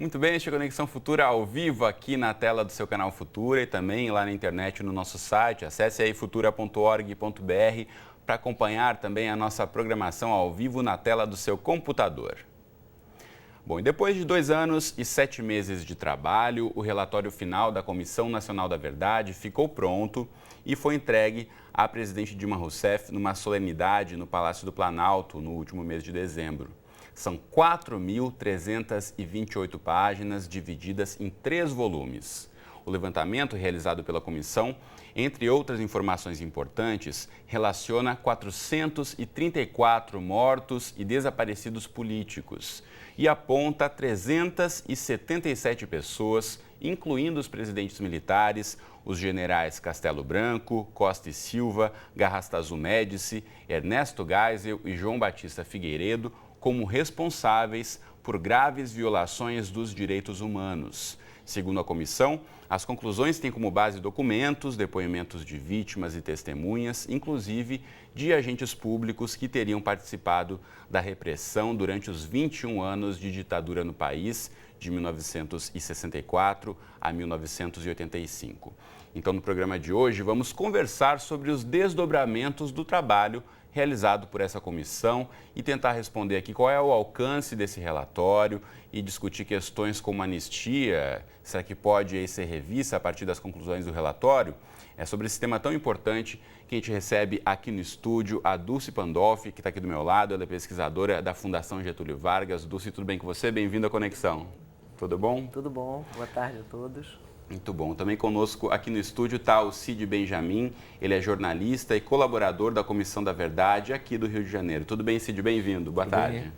Muito bem, este é Conexão Futura ao vivo aqui na tela do seu canal Futura e também lá na internet no nosso site. Acesse aí futura.org.br para acompanhar também a nossa programação ao vivo na tela do seu computador. Bom, e depois de 2 anos e 7 meses de trabalho, o relatório final da Comissão Nacional da Verdade ficou pronto e foi entregue à presidente Dilma Rousseff numa solenidade no Palácio do Planalto no último mês de dezembro. São 4.328 páginas divididas em 3 volumes. O levantamento realizado pela comissão, entre outras informações importantes, relaciona 434 mortos e desaparecidos políticos e aponta 377 pessoas, incluindo os presidentes militares, os generais Castelo Branco, Costa e Silva, Garrastazu Médici, Ernesto Geisel e João Batista Figueiredo, como responsáveis por graves violações dos direitos humanos. Segundo a comissão, as conclusões têm como base documentos, depoimentos de vítimas e testemunhas, inclusive de agentes públicos que teriam participado da repressão durante os 21 anos de ditadura no país, de 1964 a 1985. Então, no programa de hoje, vamos conversar sobre os desdobramentos do trabalho realizado por essa comissão e tentar responder aqui qual é o alcance desse relatório e discutir questões como anistia, será que pode aí ser revista a partir das conclusões do relatório? É sobre esse tema tão importante que a gente recebe aqui no estúdio a Dulce Pandolfi, que está aqui do meu lado, ela é pesquisadora da Fundação Getúlio Vargas. Dulce, tudo bem com você? Bem-vindo à Conexão. Tudo bom? Tudo bom, boa tarde a todos. Muito bom. Também conosco aqui no estúdio está o Cid Benjamin, ele é jornalista e colaborador da Comissão da Verdade aqui do Rio de Janeiro. Tudo bem, Cid? Bem-vindo. Boa tarde.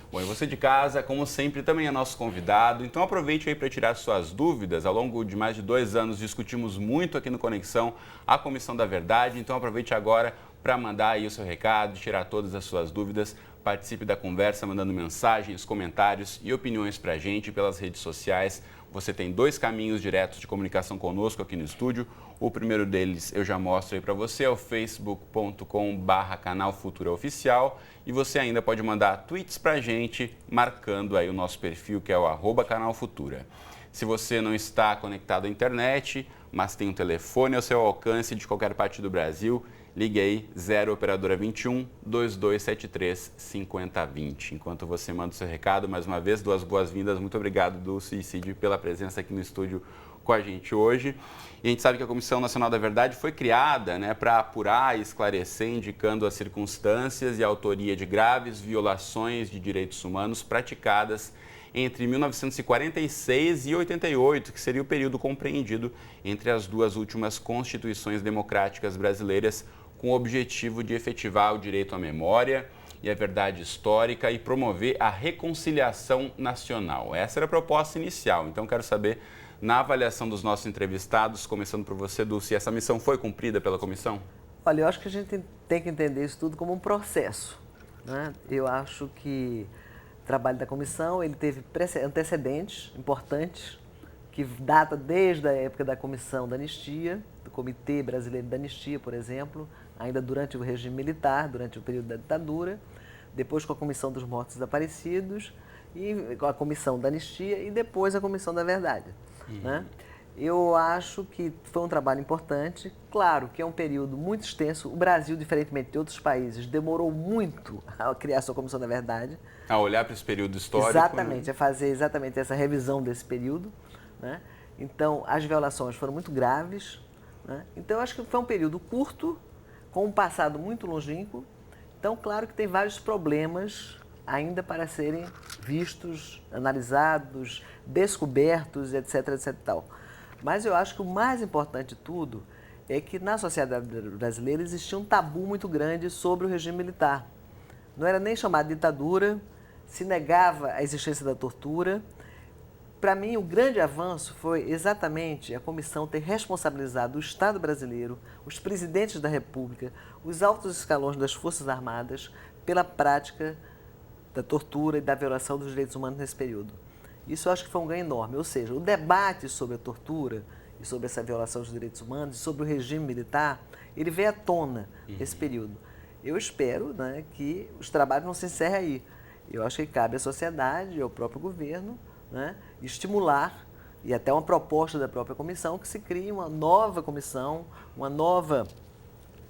Bom, e você de casa, como sempre, também é nosso convidado. Então aproveite aí para tirar suas dúvidas. Ao longo de mais de 2 anos discutimos muito aqui no Conexão a Comissão da Verdade. Então aproveite agora para mandar aí o seu recado, tirar todas as suas dúvidas. Participe da conversa mandando mensagens, comentários e opiniões para a gente pelas redes sociais. Você tem 2 caminhos diretos de comunicação conosco aqui no estúdio. O primeiro deles eu já mostro aí para você, é o facebook.com/canal Futura Oficial. E você ainda pode mandar tweets para a gente, marcando aí o nosso perfil, que é o @canal Futura. Se você não está conectado à internet, mas tem um telefone ao seu alcance de qualquer parte do Brasil, ligue aí 0 operadora 21 2273 5020. Enquanto você manda o seu recado, mais uma vez, 2 boas-vindas. Muito obrigado, Dulce e Cid, pela presença aqui no estúdio com a gente hoje. E a gente sabe que a Comissão Nacional da Verdade foi criada, para apurar e esclarecer, indicando as circunstâncias e a autoria de graves violações de direitos humanos praticadas entre 1946 e 88, que seria o período compreendido entre as 2 últimas constituições democráticas brasileiras, com o objetivo de efetivar o direito à memória e à verdade histórica e promover a reconciliação nacional. Essa era a proposta inicial. Então, quero saber, na avaliação dos nossos entrevistados, começando por você, Dulce, essa missão foi cumprida pela comissão? Olha, eu acho que a gente tem que entender isso tudo como um processo, né? Eu acho que o trabalho da comissão ele teve antecedentes importantes, que data desde a época da Comissão da Anistia, do Comitê Brasileiro da Anistia, por exemplo, ainda durante o regime militar, durante o período da ditadura, depois com a Comissão dos Mortos Desaparecidos, e com a Comissão da Anistia e depois a Comissão da Verdade. Né? Eu acho que foi um trabalho importante, claro que é um período muito extenso. O Brasil, diferentemente de outros países, demorou muito a criar sua Comissão da Verdade. A olhar para esse período histórico. Exatamente, a fazer exatamente essa revisão desse período. Né? Então, as violações foram muito graves. Né? Então, eu acho que foi um período curto, com um passado muito longínquo. Então, claro que tem vários problemas ainda para serem vistos, analisados, descobertos, etc, etc e tal. Mas eu acho que o mais importante de tudo é que na sociedade brasileira existia um tabu muito grande sobre o regime militar. Não era nem chamado de ditadura, se negava a existência da tortura. Para mim, o grande avanço foi exatamente a comissão ter responsabilizado o Estado brasileiro, os presidentes da República, os altos escalões das Forças Armadas pela prática da tortura e da violação dos direitos humanos nesse período. Isso eu acho que foi um ganho enorme, ou seja, o debate sobre a tortura e sobre essa violação dos direitos humanos e sobre o regime militar, ele veio à tona nesse período. Eu espero, né, que os trabalhos não se encerrem aí. Eu acho que cabe à sociedade e ao próprio governo, né, estimular, e até uma proposta da própria comissão, que se crie uma nova comissão, uma nova,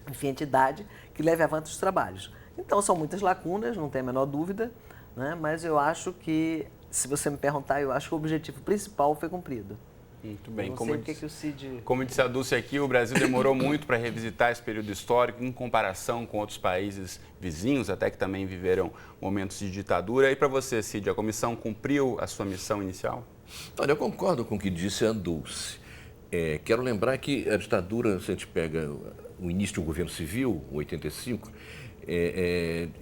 enfim, entidade que leve avante os trabalhos. Então, são muitas lacunas, não tem a menor dúvida, né, mas eu acho que, se você me perguntar, eu acho que o objetivo principal foi cumprido. Muito bem. Como disse a Dulce aqui, o Brasil demorou muito para revisitar esse período histórico em comparação com outros países vizinhos, até que também viveram momentos de ditadura. E para você, Cid, a comissão cumpriu a sua missão inicial? Olha, eu concordo com o que disse a Dulce. Quero lembrar que a ditadura, se a gente pega o início do governo civil, 85,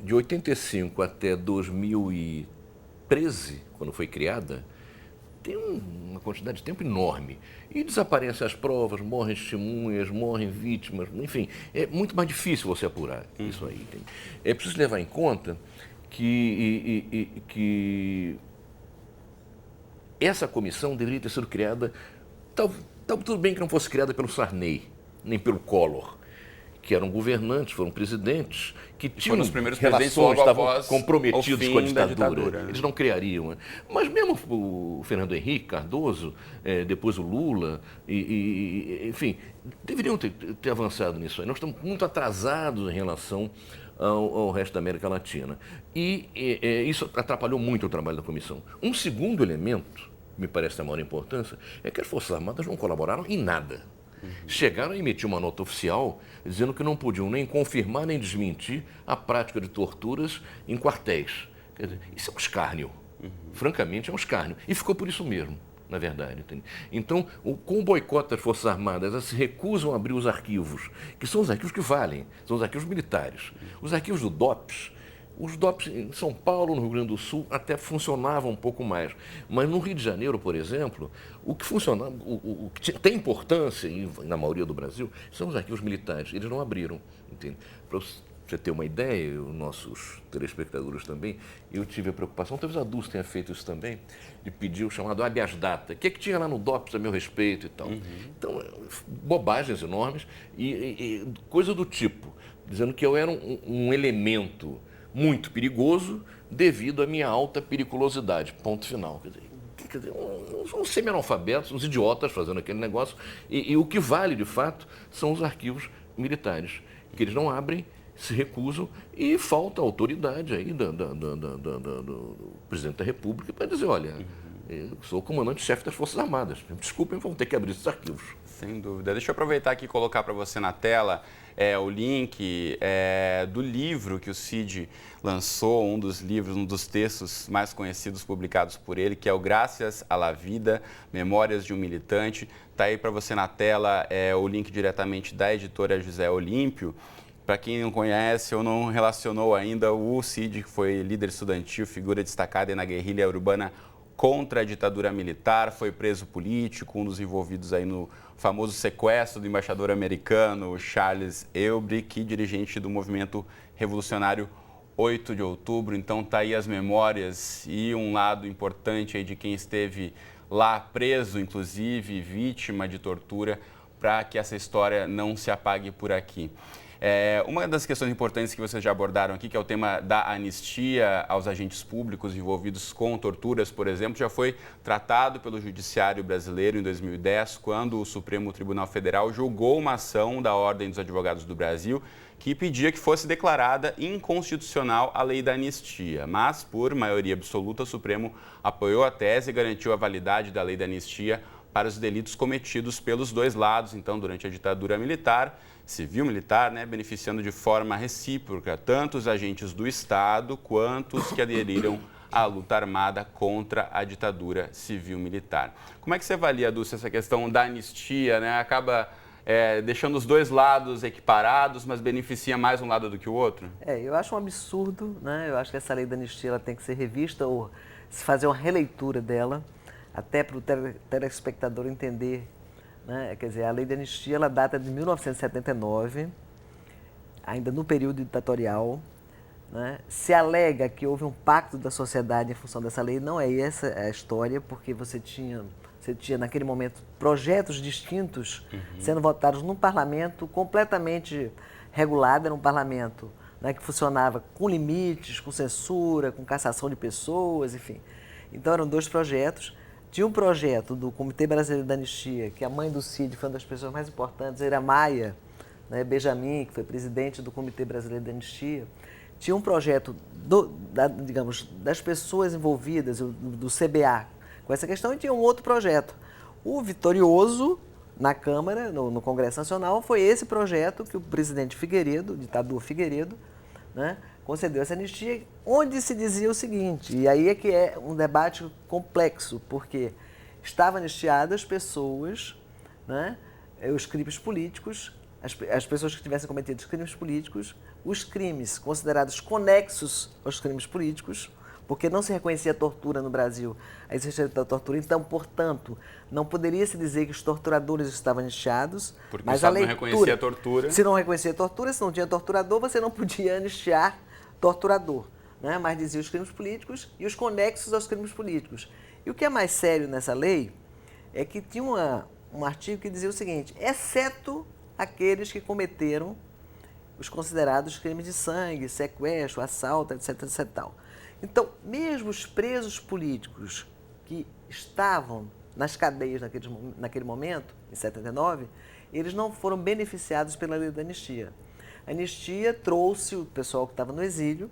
de 85 até 2013, quando foi criada, tem uma quantidade de tempo enorme. E desaparecem as provas, morrem testemunhas, morrem vítimas, enfim, é muito mais difícil você apurar isso aí. É preciso levar em conta que essa comissão deveria ter sido criada, tudo bem que não fosse criada pelo Sarney, nem pelo Collor, que eram governantes, foram presidentes, que tinham relações, estavam comprometidos com a ditadura. Eles não criariam. Né? Mas mesmo o Fernando Henrique Cardoso, depois o Lula, enfim, deveriam ter avançado nisso aí. Nós estamos muito atrasados em relação ao resto da América Latina. E isso atrapalhou muito o trabalho da comissão. Um segundo elemento, me parece da maior importância, é que as Forças Armadas não colaboraram em nada. Chegaram a emitir uma nota oficial dizendo que não podiam nem confirmar nem desmentir a prática de torturas em quartéis. Quer dizer, isso é um escárnio. Francamente, é um escárnio. E ficou por isso mesmo, na verdade. Entende? Então, com o boicote das Forças Armadas, elas se recusam a abrir os arquivos, que são os arquivos que valem, são os arquivos militares. Os arquivos do DOPS, os DOPS em São Paulo, no Rio Grande do Sul, até funcionavam um pouco mais. Mas no Rio de Janeiro, por exemplo, o que funcionava, o que tem importância, e na maioria do Brasil, são os arquivos militares. Eles não abriram. Para você ter uma ideia, os nossos telespectadores também, eu tive a preocupação, talvez a Dulce tenha feito isso também, de pedir o chamado habeas data. O que é que tinha lá no DOPS a meu respeito e tal. Então, bobagens enormes e coisa do tipo, dizendo que eu era um elemento muito perigoso devido à minha alta periculosidade. Ponto final. Quer dizer, uns semi-analfabetos, uns idiotas fazendo aquele negócio. E o que vale, de fato, são os arquivos militares, que eles não abrem, se recusam, e falta a autoridade aí do presidente da República para dizer, olha, eu sou o comandante-chefe das Forças Armadas. Desculpem, vamos ter que abrir esses arquivos. Sem dúvida. Deixa eu aproveitar aqui e colocar para você na tela o link do livro que o Cid lançou, um dos textos mais conhecidos publicados por ele, que é o Graças à la Vida, Memórias de um Militante. Está aí para você na tela o link diretamente da editora José Olímpio. Para quem não conhece ou não relacionou ainda, o Cid, que foi líder estudantil, figura destacada na guerrilha urbana contra a ditadura militar, foi preso político, um dos envolvidos aí no famoso sequestro do embaixador americano Charles Elbrick, dirigente do movimento revolucionário 8 de outubro. Então tá aí as memórias e um lado importante aí de quem esteve lá preso, inclusive vítima de tortura, para que essa história não se apague por aqui. Uma das questões importantes que vocês já abordaram aqui, que é o tema da anistia aos agentes públicos envolvidos com torturas, por exemplo, já foi tratado pelo Judiciário brasileiro em 2010, quando o Supremo Tribunal Federal julgou uma ação da Ordem dos Advogados do Brasil que pedia que fosse declarada inconstitucional a lei da anistia. Mas, por maioria absoluta, o Supremo apoiou a tese e garantiu a validade da lei da anistia para os delitos cometidos pelos dois lados, então, durante a ditadura militar, civil-militar, beneficiando de forma recíproca tanto os agentes do Estado quanto os que aderiram à luta armada contra a ditadura civil-militar. Como é que você avalia, Dulce, essa questão da anistia? Acaba deixando os dois lados equiparados, mas beneficia mais um lado do que o outro? Eu acho um absurdo, Eu acho que essa lei da anistia ela tem que ser revista ou se fazer uma releitura dela, até para o telespectador entender. Quer dizer, a lei da anistia ela data de 1979, ainda no período ditatorial. Se alega que houve um pacto da sociedade em função dessa lei, não é essa a história, porque você tinha naquele momento projetos distintos sendo votados num parlamento completamente regulado, era um parlamento que funcionava com limites, com censura, com cassação de pessoas, enfim. Então eram 2 projetos. Tinha um projeto do Comitê Brasileiro da Anistia, que a mãe do Cid foi uma das pessoas mais importantes, era Maia, né, Benjamin, que foi presidente do Comitê Brasileiro da Anistia. Tinha um projeto, digamos, das pessoas envolvidas, do CBA, com essa questão, e tinha um outro projeto. O vitorioso na Câmara, no Congresso Nacional, foi esse projeto que o presidente Figueiredo, o ditador Figueiredo, né, concedeu essa anistia, onde se dizia o seguinte, e aí é que é um debate complexo, porque estavam anistiadas pessoas, né, os crimes políticos, as pessoas que tivessem cometido os crimes políticos, os crimes considerados conexos aos crimes políticos, porque não se reconhecia a tortura no Brasil, a existência da tortura. Então, portanto, não poderia se dizer que os torturadores estavam anistiados. Porque mas a leitura, não reconhecia a tortura. Se não reconhecia a tortura, se não tinha torturador, você não podia anistiar torturador. Né? Mas dizia os crimes políticos e os conexos aos crimes políticos. E o que é mais sério nessa lei é que tinha um artigo que dizia o seguinte, exceto aqueles que cometeram os considerados crimes de sangue, sequestro, assalto, etc, etc, tal. Então, mesmo os presos políticos que estavam nas cadeias naquele momento, em 79, eles não foram beneficiados pela lei da anistia. A anistia trouxe o pessoal que estava no exílio,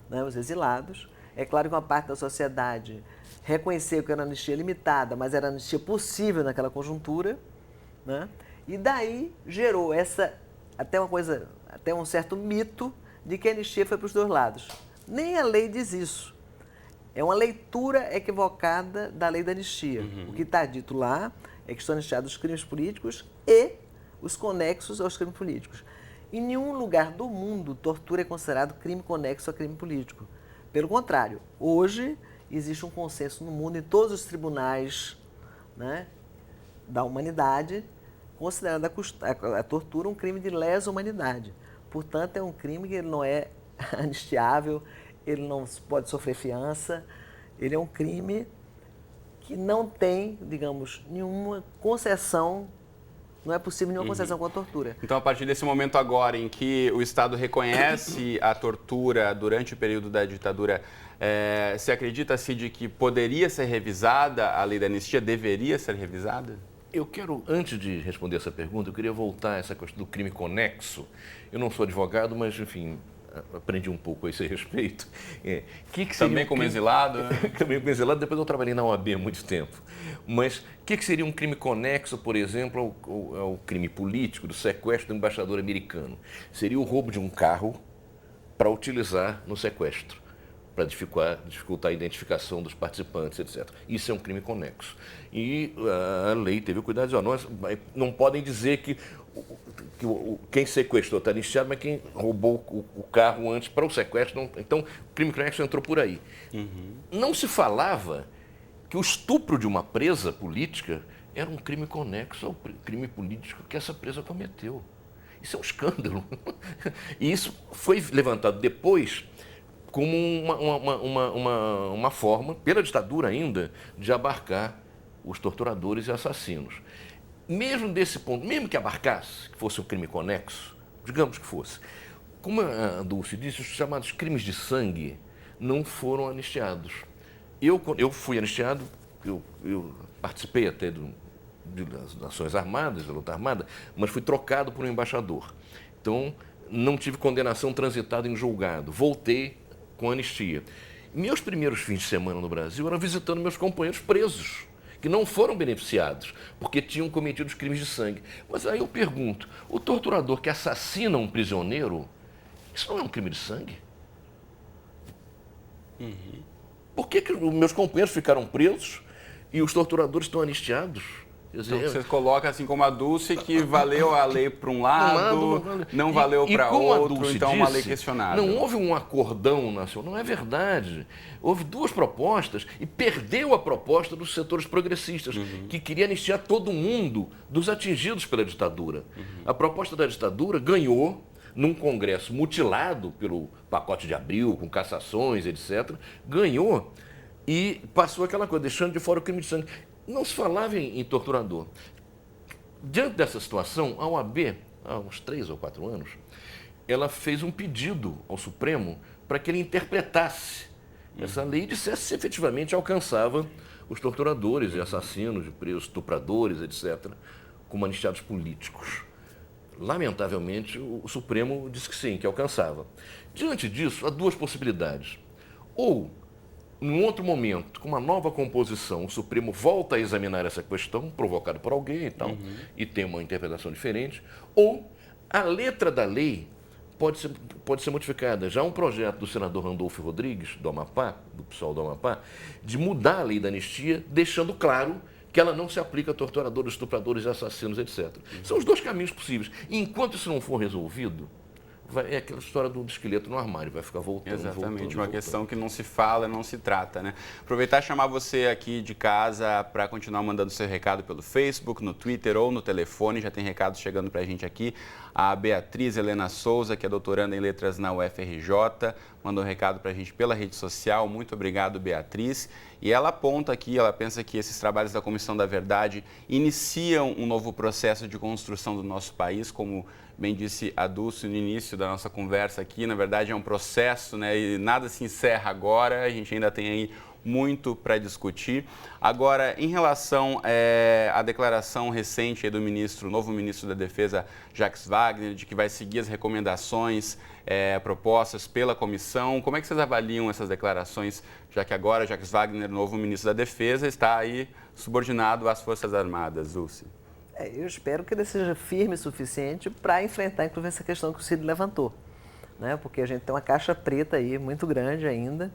né, os exilados. É claro que uma parte da sociedade reconheceu que era uma anistia limitada, mas era uma anistia possível naquela conjuntura, né? E daí gerou até um certo mito de que a anistia foi para os 2 lados. Nem a lei diz isso. É uma leitura equivocada da lei da anistia. O que está dito lá é que estão anistiados os crimes políticos e os conexos aos crimes políticos. Em nenhum lugar do mundo, tortura é considerado crime conexo a crime político. Pelo contrário, hoje existe um consenso no mundo, em todos os tribunais, né, da humanidade, considerando a tortura um crime de lesa humanidade. Portanto, é um crime que ele não é anistiável, ele não pode sofrer fiança, ele é um crime que não tem, digamos, nenhuma concessão, não é possível nenhuma concessão com a tortura. Então, a partir desse momento agora em que o Estado reconhece a tortura durante o período da ditadura, se acredita, Cid, que poderia ser revisada a lei da anistia, deveria ser revisada? Eu quero, antes de responder essa pergunta, eu queria voltar a essa questão do crime conexo. Eu não sou advogado, mas, enfim, aprendi um pouco a esse respeito. Também como exilado? Também como exilado, depois eu trabalhei na OAB há muito tempo. Mas o que seria um crime conexo, por exemplo, ao crime político, do sequestro do embaixador americano? Seria o roubo de um carro para utilizar no sequestro, para dificultar a identificação dos participantes, etc. Isso é um crime conexo. E a lei teve o cuidado de dizer, não podem dizer que quem sequestrou está anistiado, mas quem roubou o carro antes para o sequestro, não. Então, o crime conexo entrou por aí. Não se falava que o estupro de uma presa política era um crime conexo ao crime político que essa presa cometeu. Isso é um escândalo. E isso foi levantado depois como uma forma, pela ditadura ainda, de abarcar os torturadores e assassinos. Mesmo desse ponto, mesmo que abarcasse, que fosse um crime conexo, digamos que fosse, como a Dulce disse, os chamados crimes de sangue não foram anistiados. Eu fui anistiado, eu participei até das ações armadas, da luta armada, mas fui trocado por um embaixador. Então, não tive condenação transitada em julgado. Voltei com anistia. Meus primeiros fins de semana no Brasil eram visitando meus companheiros presos, que não foram beneficiados, porque tinham cometido os crimes de sangue. Mas aí eu pergunto, o torturador que assassina um prisioneiro, isso não é um crime de sangue? Por que os meus companheiros ficaram presos e os torturadores estão anistiados? Então, você coloca assim como a Dulce, que valeu a lei para um lado, não valeu para outro, então é uma lei questionável. Não houve um acordão nacional, não é verdade. Houve 2 propostas e perdeu a proposta dos setores progressistas, que queria anistiar todo mundo dos atingidos pela ditadura. A proposta da ditadura ganhou num Congresso mutilado pelo pacote de Abril, com cassações, etc., ganhou e passou aquela coisa, deixando de fora o crime de sangue. Não se falava em torturador. Diante dessa situação, a OAB, há uns 3 ou 4 anos, ela fez um pedido ao Supremo para que ele interpretasse essa lei e dissesse se efetivamente alcançava os torturadores e assassinos, estupradores, etc., como anistiados políticos. Lamentavelmente, o Supremo disse que sim, que alcançava. Diante disso, há duas possibilidades. Ou, num outro momento, com uma nova composição, o Supremo volta a examinar essa questão, provocado por alguém e tal, e tem uma interpretação diferente, ou a letra da lei pode ser modificada. Já há um projeto do senador Randolfo Rodrigues, do Amapá, do PSOL do Amapá, de mudar a lei da anistia, deixando claro que ela não se aplica a torturadores, estupradores, assassinos, etc. São os dois caminhos possíveis. E enquanto isso não for resolvido, é aquela história do esqueleto no armário, vai ficar voltando. Exatamente, uma questão que não se fala, não se trata, né? Aproveitar e chamar você aqui de casa para continuar mandando seu recado pelo Facebook, no Twitter ou no telefone, já tem recados chegando para a gente aqui. A Beatriz Helena Souza, que é doutoranda em letras na UFRJ, mandou um recado para a gente pela rede social. Muito obrigado, Beatriz. E ela aponta aqui, ela pensa que esses trabalhos da Comissão da Verdade iniciam um novo processo de construção do nosso país, como bem disse a Dulce no início da nossa conversa aqui. Na verdade, é um processo, né? E nada se encerra agora, a gente ainda tem aí muito para discutir. Agora, em relação à declaração recente do novo ministro da Defesa, Jacques Wagner, de que vai seguir as recomendações propostas pela comissão, como é que vocês avaliam essas declarações, já que agora Jacques Wagner, novo ministro da Defesa, está aí subordinado às Forças Armadas, Dulce? Eu espero que ele seja firme o suficiente para enfrentar, inclusive, essa questão que o Cid levantou, né? Porque a gente tem uma caixa preta aí, muito grande ainda,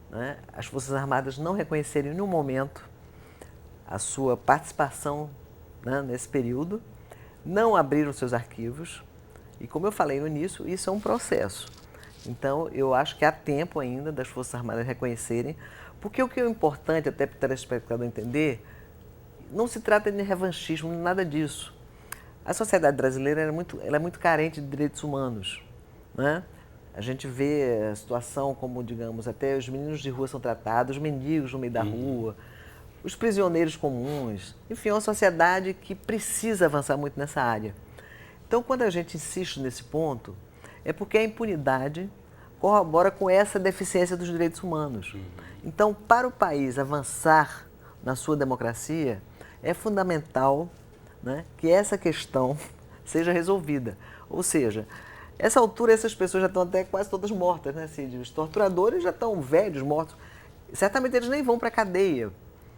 né? As Forças Armadas não reconhecerem em nenhum momento a sua participação, né, nesse período, não abriram seus arquivos e, como eu falei no início, isso é um processo. Então, eu acho que há tempo ainda das Forças Armadas reconhecerem, porque o que é importante, até para o telespectador entender, não se trata de revanchismo, nada disso. A sociedade brasileira ela é muito carente de direitos humanos, né? A gente vê a situação como, digamos, até os meninos de rua são tratados, os mendigos no meio da rua, os prisioneiros comuns. Enfim, é uma sociedade que precisa avançar muito nessa área. Então, quando a gente insiste nesse ponto, é porque a impunidade corrobora com essa deficiência dos direitos humanos. Então, para o país avançar na sua democracia, é fundamental, né, que essa questão seja resolvida. Ou seja, essa altura essas pessoas já estão até quase todas mortas, né, Cid? Os torturadores já estão velhos, mortos. Certamente eles nem vão para a cadeia,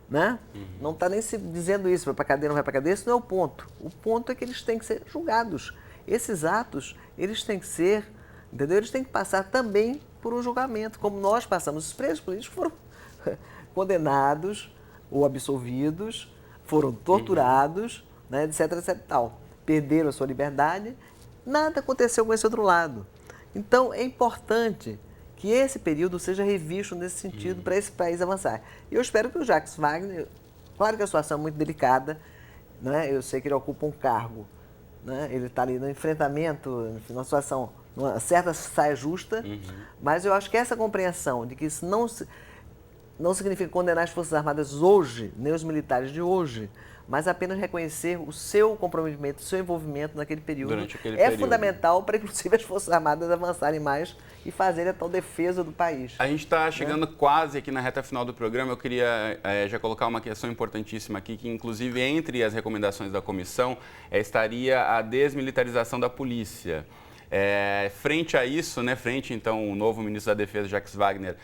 né? Não está nem se dizendo isso, vai para a cadeia, não vai para a cadeia, isso não é o ponto. O ponto é que eles têm que ser julgados. Esses atos, eles têm que ser, entendeu? Eles têm que passar também por um julgamento, como nós passamos. Os presos políticos foram condenados ou absolvidos, foram torturados, né, etc, etc, tal. Perderam a sua liberdade, nada aconteceu com esse outro lado. Então, é importante que esse período seja revisto nesse sentido para esse país avançar. E eu espero que o Jacques Wagner, claro que a situação é muito delicada, né, eu sei que ele ocupa um cargo, né, ele está ali no enfrentamento, numa situação, numa certa saia justa, mas eu acho que essa compreensão de que isso não significa condenar as Forças Armadas hoje, nem os militares de hoje, mas apenas reconhecer o seu comprometimento, o seu envolvimento naquele período. Durante aquele período. Fundamental para, inclusive, as Forças Armadas avançarem mais e fazerem a tal defesa do país. A gente está chegando quase aqui na reta final do programa. Eu queria já colocar uma questão importantíssima aqui, que inclusive entre as recomendações da comissão estaria a desmilitarização da polícia. Frente a isso, né, frente então o novo ministro da Defesa, Jacques Wagner,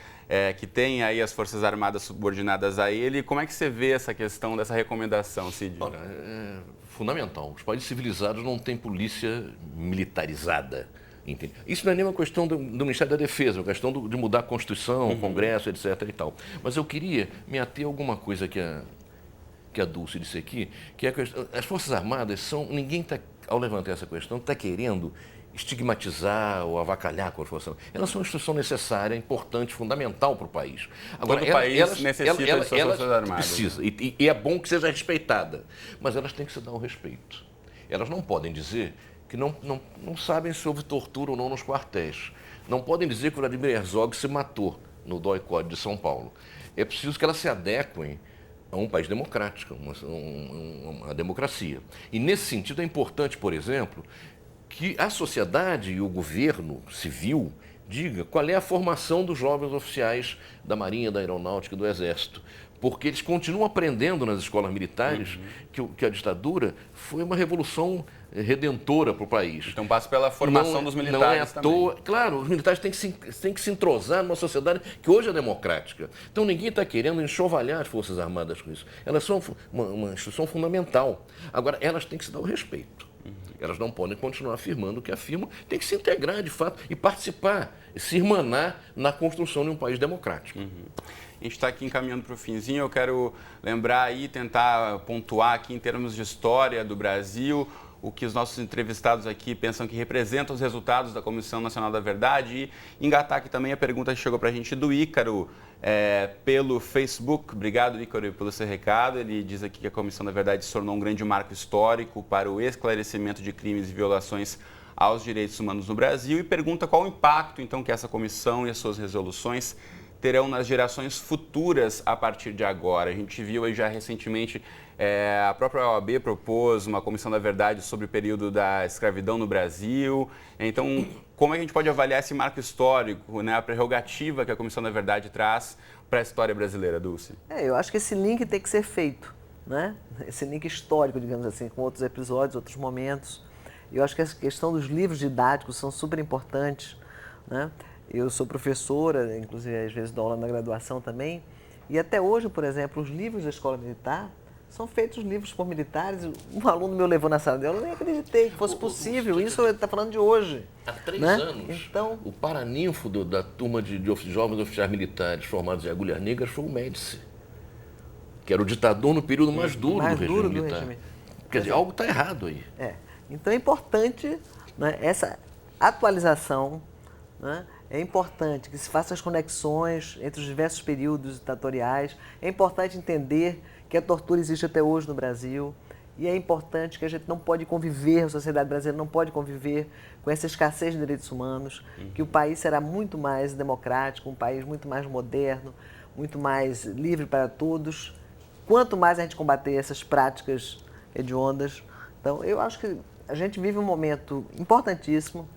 que tem aí as Forças Armadas subordinadas a ele, como é que você vê essa questão dessa recomendação, Cid? Olha, é fundamental. Os países civilizados não têm polícia militarizada. Entende? Isso não é nem uma questão do Ministério da Defesa, é uma questão de mudar a Constituição, o Congresso, etc. e tal. Mas eu queria me ater a alguma coisa que a Dulce disse aqui, que é a questão, as Forças Armadas ninguém está, ao levantar essa questão, está querendo estigmatizar ou avacalhar com as Forças Armadas. Elas são uma instituição necessária, importante, fundamental para o país. Agora, todo país necessita de suas Forças Armadas. Precisa, e é bom que seja respeitada, mas elas têm que se dar o respeito. Elas não podem dizer que não sabem se houve tortura ou não nos quartéis. Não podem dizer que o Vladimir Herzog se matou no DOI-CODE de São Paulo. É preciso que elas se adequem a um país democrático, uma democracia. E, nesse sentido, é importante, por exemplo, que a sociedade e o governo civil diga qual é a formação dos jovens oficiais da Marinha, da Aeronáutica e do Exército. Porque eles continuam aprendendo nas escolas militares que a ditadura foi uma revolução redentora para o país. Então passa pela formação dos militares não é à toa. Claro, os militares têm que se entrosar numa sociedade que hoje é democrática. Então ninguém está querendo enxovalhar as Forças Armadas com isso. Elas são uma instituição fundamental. Agora, elas têm que se dar o respeito. Elas não podem continuar afirmando o que afirmam, tem que se integrar de fato e participar, se irmanar na construção de um país democrático. A gente está aqui encaminhando para o finzinho, eu quero lembrar aí, tentar pontuar aqui em termos de história do Brasil, o que os nossos entrevistados aqui pensam que representa os resultados da Comissão Nacional da Verdade e engatar aqui também a pergunta que chegou para a gente do Ícaro pelo Facebook. Obrigado, Ícaro, pelo seu recado. Ele diz aqui que a Comissão da Verdade se tornou um grande marco histórico para o esclarecimento de crimes e violações aos direitos humanos no Brasil e pergunta qual o impacto, então, que essa comissão e as suas resoluções terão nas gerações futuras a partir de agora. A gente viu aí já recentemente a própria OAB propôs uma Comissão da Verdade sobre o período da escravidão no Brasil. Então, como é que a gente pode avaliar esse marco histórico, né, a prerrogativa que a Comissão da Verdade traz para a história brasileira, Dulce? Eu acho que esse link tem que ser feito, né? Esse link histórico, digamos assim, com outros episódios, outros momentos. Eu acho que essa questão dos livros didáticos são super importantes, né? Eu sou professora, inclusive às vezes dou aula na graduação também, e até hoje, por exemplo, os livros da escola militar são feitos livros por militares. Um aluno meu levou na sala de aula, eu nem acreditei que fosse possível, isso está falando de hoje. Há 3 né? anos, então, o paraninfo da turma de jovens oficiais militares formados em agulhas negras foi o Médici, que era o ditador no período mais duro do regime militar. Quer dizer, algo está errado aí. Então é importante, né, essa atualização, né? É importante que se façam as conexões entre os diversos períodos ditatoriais. É importante entender que a tortura existe até hoje no Brasil. E é importante que a gente não pode conviver, a sociedade brasileira não pode conviver com essa escassez de direitos humanos, que o país será muito mais democrático, um país muito mais moderno, muito mais livre para todos. Quanto mais a gente combater essas práticas hediondas. Então, eu acho que a gente vive um momento importantíssimo.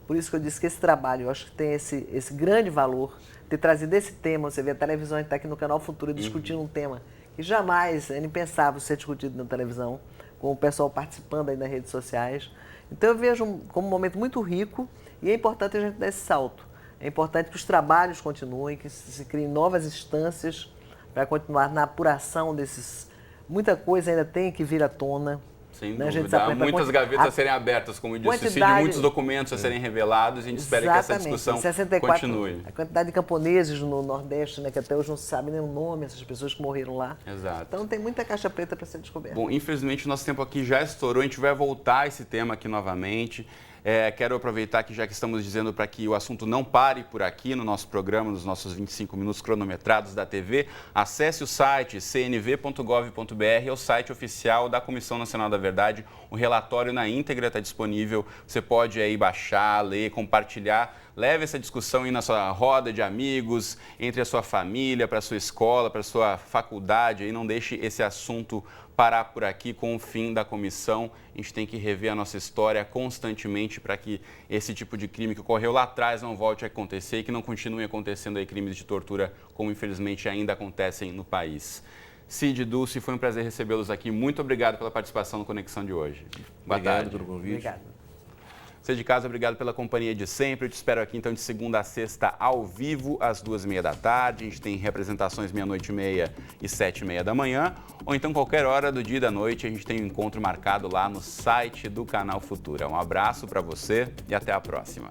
Por isso que eu disse que esse trabalho, eu acho que tem esse grande valor, ter trazido esse tema. Você vê a televisão, a gente está aqui no Canal Futura discutindo um tema que jamais era impensável ser discutido na televisão, com o pessoal participando aí nas redes sociais. Então eu vejo como um momento muito rico e é importante a gente dar esse salto. É importante que os trabalhos continuem, que se criem novas instâncias para continuar na apuração desses... Muita coisa ainda tem que vir à tona. Sem dúvida. Há muitas gavetas a serem abertas, como disse o Cid, muitos documentos a serem revelados e a gente espera que essa discussão continue. A quantidade de camponeses no Nordeste, né, que até hoje não se sabe nem o nome, essas pessoas que morreram lá. Exato. Então tem muita caixa preta para ser descoberta. Bom, infelizmente o nosso tempo aqui já estourou, a gente vai voltar a esse tema aqui novamente. Quero aproveitar que já que estamos dizendo para que o assunto não pare por aqui no nosso programa, nos nossos 25 minutos cronometrados da TV, acesse o site cnv.gov.br, é o site oficial da Comissão Nacional da Verdade. O relatório na íntegra está disponível, você pode aí baixar, ler, compartilhar. Leve essa discussão aí na sua roda de amigos, entre a sua família, para a sua escola, para a sua faculdade. Aí não deixe esse assunto parar por aqui com o fim da comissão. A gente tem que rever a nossa história constantemente para que esse tipo de crime que ocorreu lá atrás não volte a acontecer e que não continue acontecendo aí crimes de tortura como infelizmente ainda acontecem no país. Cid, Dulce, foi um prazer recebê-los aqui. Muito obrigado pela participação no Conexão de hoje. Boa tarde pelo convite. Obrigado. Você de casa, obrigado pela companhia de sempre. Eu te espero aqui, então, de segunda a sexta, ao vivo, às 2h30 da tarde. A gente tem representações 00:30 e 7h30 da manhã. Ou então, qualquer hora do dia e da noite, a gente tem um encontro marcado lá no site do Canal Futura. Um abraço para você e até a próxima.